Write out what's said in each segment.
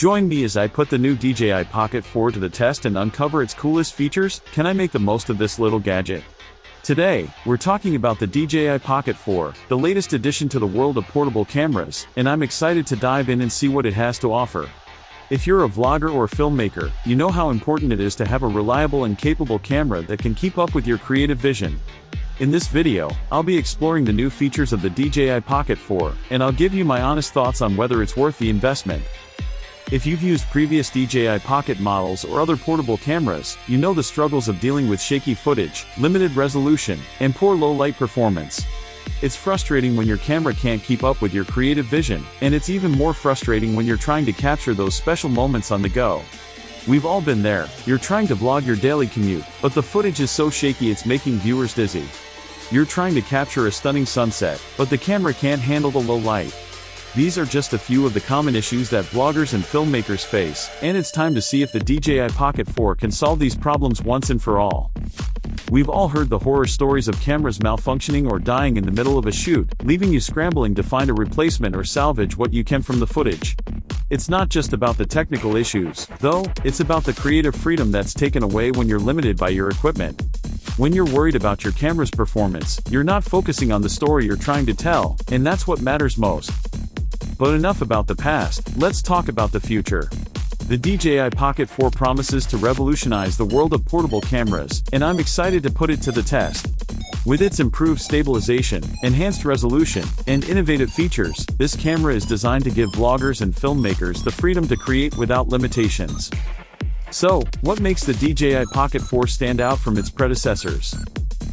Join me as I put the new DJI Pocket 4 to the test and uncover its coolest features. Can I make the most of this little gadget? Today, we're talking about the DJI Pocket 4, the latest addition to the world of portable cameras, and I'm excited to dive in and see what it has to offer. If you're a vlogger or filmmaker, you know how important it is to have a reliable and capable camera that can keep up with your creative vision. In this video, I'll be exploring the new features of the DJI Pocket 4, and I'll give you my honest thoughts on whether it's worth the investment. If you've used previous DJI Pocket models or other portable cameras, you know the struggles of dealing with shaky footage, limited resolution, and poor low-light performance. It's frustrating when your camera can't keep up with your creative vision, and it's even more frustrating when you're trying to capture those special moments on the go. We've all been there. You're trying to vlog your daily commute, but the footage is so shaky it's making viewers dizzy. You're trying to capture a stunning sunset, but the camera can't handle the low light. These are just a few of the common issues that vloggers and filmmakers face, and it's time to see if the DJI Pocket 4 can solve these problems once and for all. We've all heard the horror stories of cameras malfunctioning or dying in the middle of a shoot, leaving you scrambling to find a replacement or salvage what you can from the footage. It's not just about the technical issues, though, it's about the creative freedom that's taken away when you're limited by your equipment. When you're worried about your camera's performance, you're not focusing on the story you're trying to tell, and that's what matters most. But enough about the past, let's talk about the future. The DJI Pocket 4 promises to revolutionize the world of portable cameras, and I'm excited to put it to the test. With its improved stabilization, enhanced resolution, and innovative features, this camera is designed to give vloggers and filmmakers the freedom to create without limitations. So, what makes the DJI Pocket 4 stand out from its predecessors?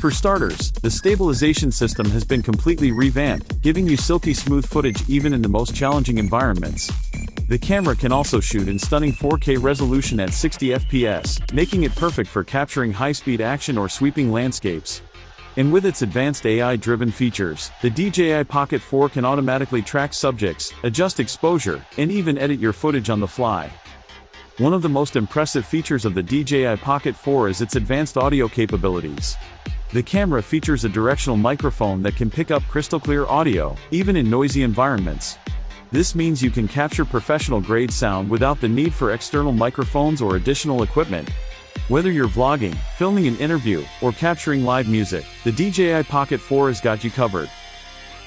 For starters, the stabilization system has been completely revamped, giving you silky smooth footage even in the most challenging environments. The camera can also shoot in stunning 4K resolution at 60 FPS, making it perfect for capturing high-speed action or sweeping landscapes. And with its advanced AI-driven features, the DJI Pocket 4 can automatically track subjects, adjust exposure, and even edit your footage on the fly. One of the most impressive features of the DJI Pocket 4 is its advanced audio capabilities. The camera features a directional microphone that can pick up crystal-clear audio, even in noisy environments. This means you can capture professional-grade sound without the need for external microphones or additional equipment. Whether you're vlogging, filming an interview, or capturing live music, the DJI Pocket 4 has got you covered.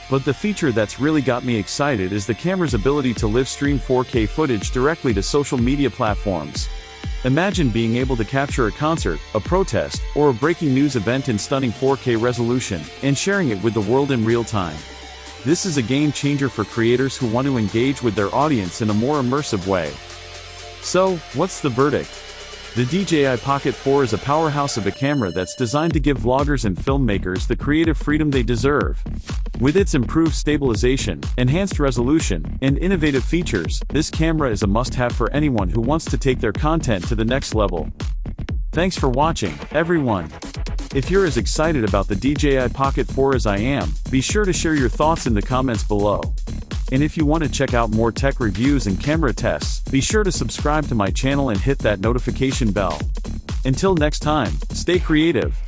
But the feature that's really got me excited is the camera's ability to live stream 4K footage directly to social media platforms. Imagine being able to capture a concert, a protest, or a breaking news event in stunning 4K resolution, and sharing it with the world in real time. This is a game changer for creators who want to engage with their audience in a more immersive way. So, what's the verdict? The DJI Pocket 4 is a powerhouse of a camera that's designed to give vloggers and filmmakers the creative freedom they deserve. With its improved stabilization, enhanced resolution, and innovative features, this camera is a must-have for anyone who wants to take their content to the next level. Thanks for watching, everyone. If you're as excited about the DJI Pocket 4 as I am, be sure to share your thoughts in the comments below. And if you want to check out more tech reviews and camera tests, be sure to subscribe to my channel and hit that notification bell. Until next time, stay creative.